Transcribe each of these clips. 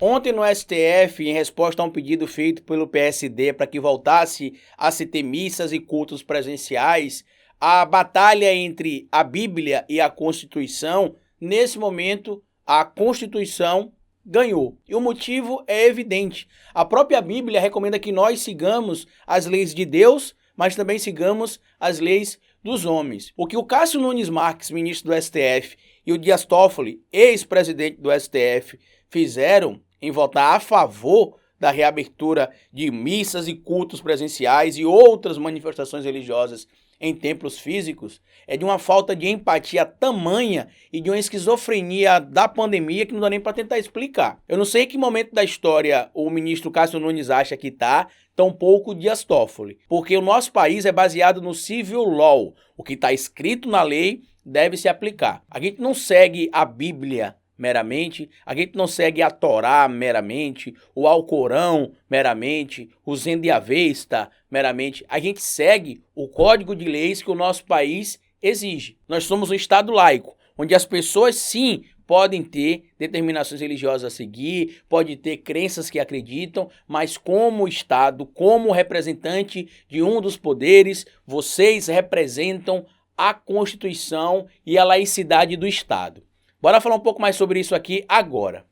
Ontem no STF, em resposta a um pedido feito pelo PSD para que voltasse a se ter missas e cultos presenciais, a batalha entre a Bíblia e a Constituição, nesse momento, a Constituição ganhou. E o motivo é evidente. A própria Bíblia recomenda que nós sigamos as leis de Deus, mas também sigamos as leis dos homens. O que o Cássio Nunes Marques, ministro do STF, e o Dias Toffoli, ex-presidente do STF, fizeram em votar a favor da reabertura de missas e cultos presenciais e outras manifestações religiosas em templos físicos, é de uma falta de empatia tamanha e de uma esquizofrenia da pandemia que não dá nem para tentar explicar. Eu não sei em que momento da história o ministro Cássio Nunes acha que está, tampouco o Dias Toffoli, porque o nosso país é baseado no civil law. O que está escrito na lei deve se aplicar. A gente não segue a Bíblia meramente, a gente não segue a Torá meramente, o Alcorão meramente, o Zendiavesta meramente, a gente segue o código de leis que o nosso país exige. Nós somos um Estado laico, onde as pessoas sim podem ter determinações religiosas a seguir, pode ter crenças que acreditam, mas como Estado, como representante de um dos poderes, vocês representam a Constituição e a laicidade do Estado. Bora falar um pouco mais sobre isso aqui agora.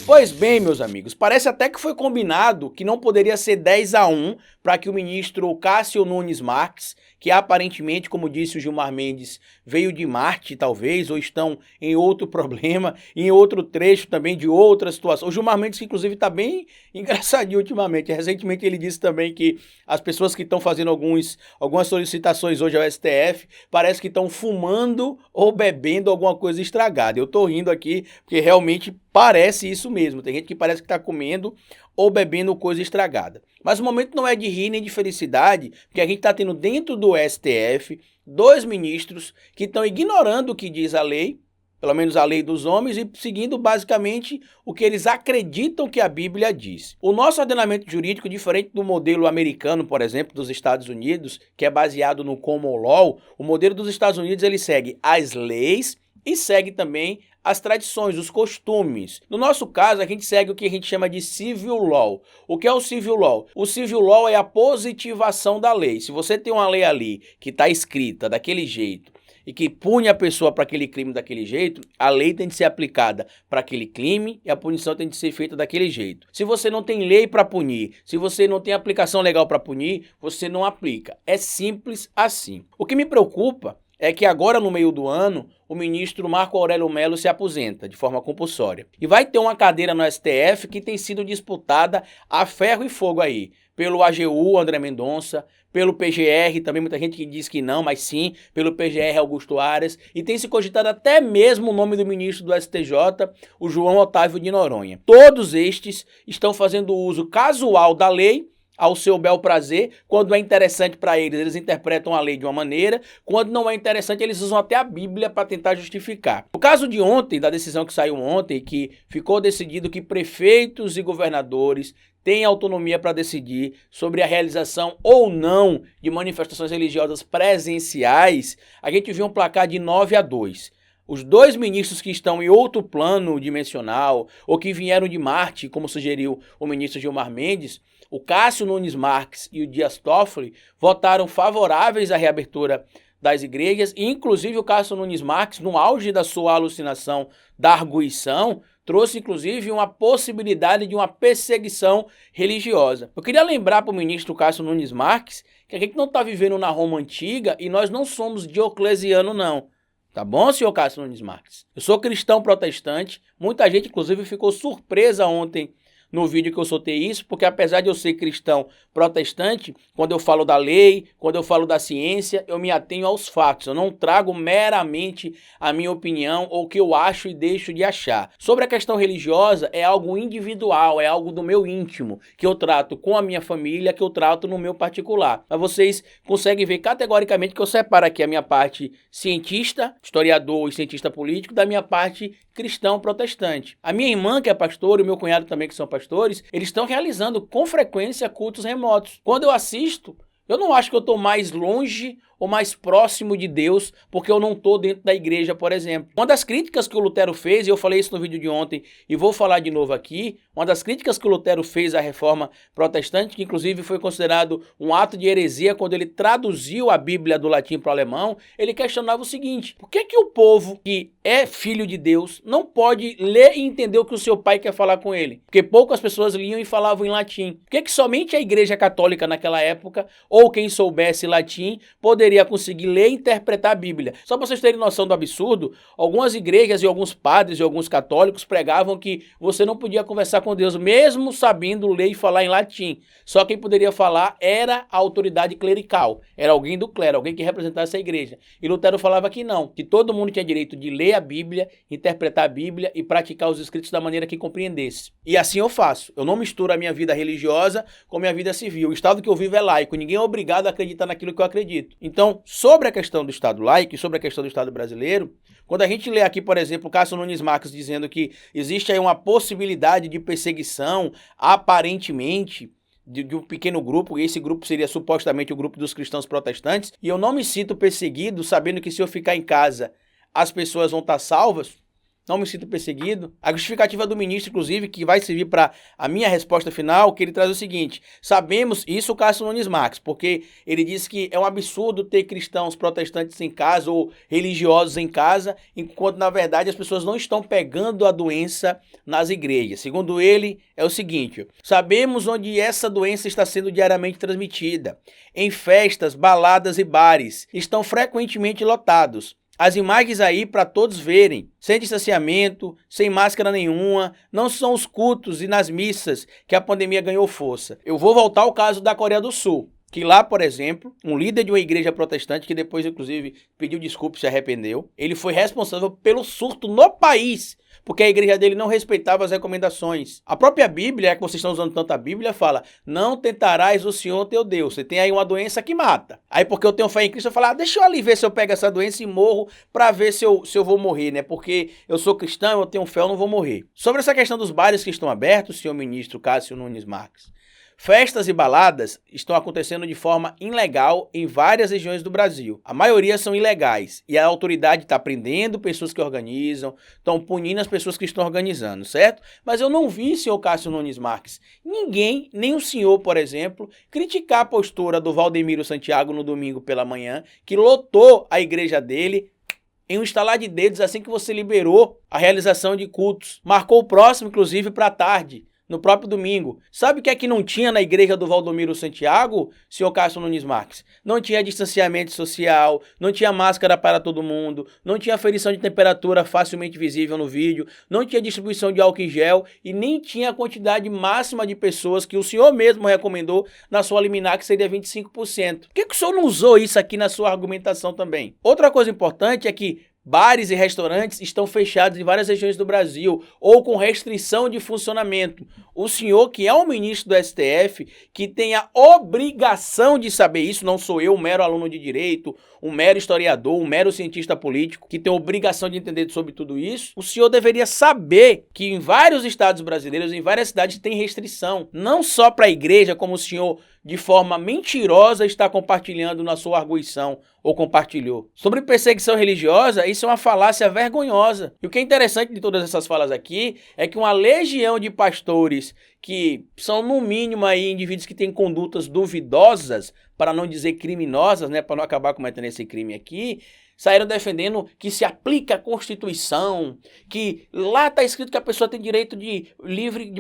Pois bem, meus amigos, parece até que foi combinado que não poderia ser 10-1 para que o ministro Cássio Nunes Marques, que aparentemente, como disse o Gilmar Mendes, veio de Marte, talvez, ou estão em outro problema, em outro trecho também de outra situação. O Gilmar Mendes, que inclusive está bem engraçadinho ultimamente. Recentemente ele disse também que as pessoas que estão fazendo algumas solicitações hoje ao STF, parece que estão fumando ou bebendo alguma coisa estragada. Eu estou rindo aqui porque realmente parece isso mesmo. Tem gente que parece que está comendo ou bebendo coisa estragada. Mas o momento não é de rir nem de felicidade, porque a gente está tendo dentro do STF 2 ministros que estão ignorando o que diz a lei, pelo menos a lei dos homens, e seguindo basicamente o que eles acreditam que a Bíblia diz. O nosso ordenamento jurídico, diferente do modelo americano, por exemplo, dos Estados Unidos, que é baseado no common law, o modelo dos Estados Unidos ele segue as leis e segue também as tradições, os costumes. No nosso caso, a gente segue o que a gente chama de civil law. O que é o civil law? O civil law é a positivação da lei. Se você tem uma lei ali que está escrita daquele jeito e que pune a pessoa para aquele crime daquele jeito, a lei tem de ser aplicada para aquele crime e a punição tem de ser feita daquele jeito. Se você não tem lei para punir, se você não tem aplicação legal para punir, você não aplica. É simples assim. O que me preocupa é que agora, no meio do ano, o ministro Marco Aurélio Mello se aposenta de forma compulsória. E vai ter uma cadeira no STF que tem sido disputada a ferro e fogo aí, pelo AGU, André Mendonça, pelo PGR, também muita gente que diz que não, mas sim, pelo PGR Augusto Aras, e tem se cogitado até mesmo o nome do ministro do STJ, o João Otávio de Noronha. Todos estes estão fazendo uso casual da lei, ao seu bel prazer. Quando é interessante para eles, eles interpretam a lei de uma maneira. Quando não é interessante, eles usam até a Bíblia para tentar justificar. No caso de ontem, da decisão que saiu ontem, que ficou decidido que prefeitos e governadores têm autonomia para decidir sobre a realização ou não de manifestações religiosas presenciais, a gente viu um placar de 9-2. Os 2 ministros que estão em outro plano dimensional ou que vieram de Marte, como sugeriu o ministro Gilmar Mendes, o Cássio Nunes Marques e o Dias Toffoli votaram favoráveis à reabertura das igrejas e inclusive o Cássio Nunes Marques, no auge da sua alucinação da arguição, trouxe inclusive uma possibilidade de uma perseguição religiosa. Eu queria lembrar para o ministro Cássio Nunes Marques que a gente não está vivendo na Roma Antiga e nós não somos Diocleciano não. Tá bom, senhor Cássio Nunes Marques? Eu sou cristão protestante, muita gente inclusive ficou surpresa ontem no vídeo que eu soltei isso, porque apesar de eu ser cristão protestante, quando eu falo da lei, quando eu falo da ciência, eu me atenho aos fatos, eu não trago meramente a minha opinião ou o que eu acho e deixo de achar. Sobre a questão religiosa, é algo individual, é algo do meu íntimo, que eu trato com a minha família, que eu trato no meu particular. Mas vocês conseguem ver categoricamente que eu separo aqui a minha parte cientista, historiador e cientista político, da minha parte cristão protestante. A minha irmã, que é pastora, e o meu cunhado também, que são pastores, eles estão realizando com frequência cultos remotos. Quando eu assisto, eu não acho que eu estou mais longe ou mais próximo de Deus, porque eu não estou dentro da igreja, por exemplo. Uma das críticas que o Lutero fez, e eu falei isso no vídeo de ontem e vou falar de novo aqui, uma das críticas que o Lutero fez à reforma protestante, que inclusive foi considerado um ato de heresia quando ele traduziu a Bíblia do latim para o alemão, ele questionava o seguinte: por que o povo que é filho de Deus não pode ler e entender o que o seu pai quer falar com ele? Porque poucas pessoas liam e falavam em latim. Por que somente a igreja católica naquela época, ou quem soubesse latim, poderia conseguir ler e interpretar a Bíblia? Só para vocês terem noção do absurdo, algumas igrejas e alguns padres e alguns católicos pregavam que você não podia conversar com Deus, mesmo sabendo ler e falar em latim. Só quem poderia falar era a autoridade clerical, era alguém do clero, alguém que representasse a igreja. E Lutero falava que não, que todo mundo tinha direito de ler a Bíblia, interpretar a Bíblia e praticar os escritos da maneira que compreendesse. E assim eu faço. Eu não misturo a minha vida religiosa com a minha vida civil. O estado que eu vivo é laico, ninguém é obrigado a acreditar naquilo que eu acredito. Então, sobre a questão do estado laico e sobre a questão do estado brasileiro, quando a gente lê aqui, por exemplo, o Cássio Nunes Marques dizendo que existe aí uma possibilidade de perseguição, aparentemente, de um pequeno grupo, e esse grupo seria supostamente o grupo dos cristãos protestantes, e eu não me sinto perseguido sabendo que se eu ficar em casa as pessoas vão estar salvas, não me sinto perseguido. A justificativa do ministro, inclusive, que vai servir para a minha resposta final, que ele traz o seguinte: sabemos, isso o Cássio Nunes Marques, porque ele diz que é um absurdo ter cristãos protestantes em casa ou religiosos em casa, enquanto na verdade as pessoas não estão pegando a doença nas igrejas. Segundo ele, é o seguinte: sabemos onde essa doença está sendo diariamente transmitida. Em festas, baladas e bares, estão frequentemente lotados. As imagens aí para todos verem, sem distanciamento, sem máscara nenhuma, não são os cultos e nas missas que a pandemia ganhou força. Eu vou voltar ao caso da Coreia do Sul, que lá, por exemplo, um líder de uma igreja protestante, que depois inclusive pediu desculpa e se arrependeu, ele foi responsável pelo surto no país, porque a igreja dele não respeitava as recomendações. A própria Bíblia, que vocês estão usando tanto a Bíblia, fala: não tentarás o Senhor teu Deus. Você tem aí uma doença que mata. Aí porque eu tenho fé em Cristo, eu falo: deixa eu ali ver se eu pego essa doença e morro para ver se eu vou morrer, né? Porque eu sou cristão, eu tenho fé, eu não vou morrer. Sobre essa questão dos bares que estão abertos, senhor ministro Cássio Nunes Marques, festas e baladas estão acontecendo de forma ilegal em várias regiões do Brasil. A maioria são ilegais e a autoridade está prendendo pessoas que organizam, estão punindo as pessoas que estão organizando, certo? Mas eu não vi, senhor Cássio Nunes Marques, ninguém, nem o senhor, por exemplo, criticar a postura do Valdemiro Santiago no domingo pela manhã, que lotou a igreja dele em um estalar de dedos assim que você liberou a realização de cultos. Marcou o próximo, inclusive, para a tarde, no próprio domingo. Sabe o que é que não tinha na igreja do Valdomiro Santiago, senhor Cássio Nunes Marques? Não tinha distanciamento social, não tinha máscara para todo mundo, não tinha aferição de temperatura facilmente visível no vídeo, não tinha distribuição de álcool em gel e nem tinha a quantidade máxima de pessoas que o senhor mesmo recomendou na sua liminar, que seria 25%. Por que o senhor não usou isso aqui na sua argumentação também? Outra coisa importante é que bares e restaurantes estão fechados em várias regiões do Brasil ou com restrição de funcionamento. O senhor, que é um ministro do STF, que tem a obrigação de saber isso, não sou eu, um mero aluno de direito, um mero historiador, um mero cientista político, que tem a obrigação de entender sobre tudo isso, o senhor deveria saber que em vários estados brasileiros, em várias cidades, tem restrição. Não só para a igreja, como o senhor, de forma mentirosa, está compartilhando na sua arguição, ou compartilhou. Sobre perseguição religiosa, isso é uma falácia vergonhosa. E o que é interessante de todas essas falas aqui é que uma legião de pastores que são, no mínimo, aí, indivíduos que têm condutas duvidosas, para não dizer criminosas, né, para não acabar cometendo esse crime aqui, saíram defendendo que se aplica a Constituição, que lá está escrito que a pessoa tem direito de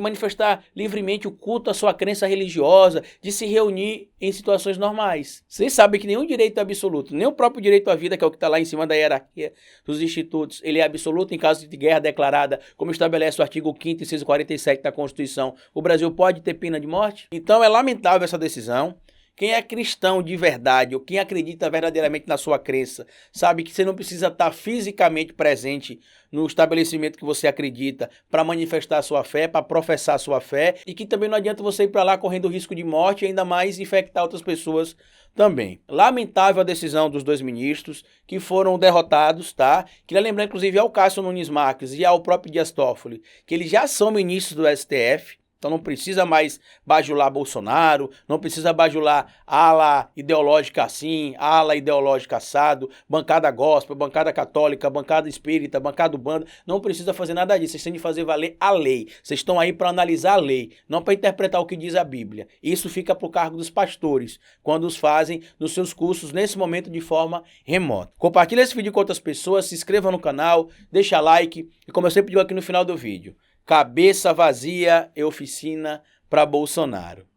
manifestar livremente o culto à sua crença religiosa, de se reunir em situações normais. Vocês sabem que nenhum direito é absoluto, nem o próprio direito à vida, que é o que está lá em cima da hierarquia dos institutos, ele é absoluto em caso de guerra declarada, como estabelece o artigo 5º, inciso 47 da Constituição. O Brasil pode ter pena de morte? Então é lamentável essa decisão. Quem é cristão de verdade, ou quem acredita verdadeiramente na sua crença, sabe que você não precisa estar fisicamente presente no estabelecimento que você acredita para manifestar a sua fé, para professar a sua fé, e que também não adianta você ir para lá correndo risco de morte e ainda mais infectar outras pessoas também. Lamentável a decisão dos dois ministros que foram derrotados, tá? Queria lembrar inclusive ao Cássio Nunes Marques e ao próprio Dias Toffoli, que eles já são ministros do STF, Então não precisa mais bajular Bolsonaro, não precisa bajular ala ideológica assim, ala ideológica assado, bancada gospel, bancada católica, bancada espírita, bancada banda. Não precisa fazer nada disso. Vocês têm de fazer valer a lei. Vocês estão aí para analisar a lei, não para interpretar o que diz a Bíblia. Isso fica para o cargo dos pastores, quando os fazem nos seus cursos nesse momento de forma remota. Compartilhe esse vídeo com outras pessoas, se inscreva no canal, deixa like e, como eu sempre digo aqui no final do vídeo, cabeça vazia é oficina para Bolsonaro.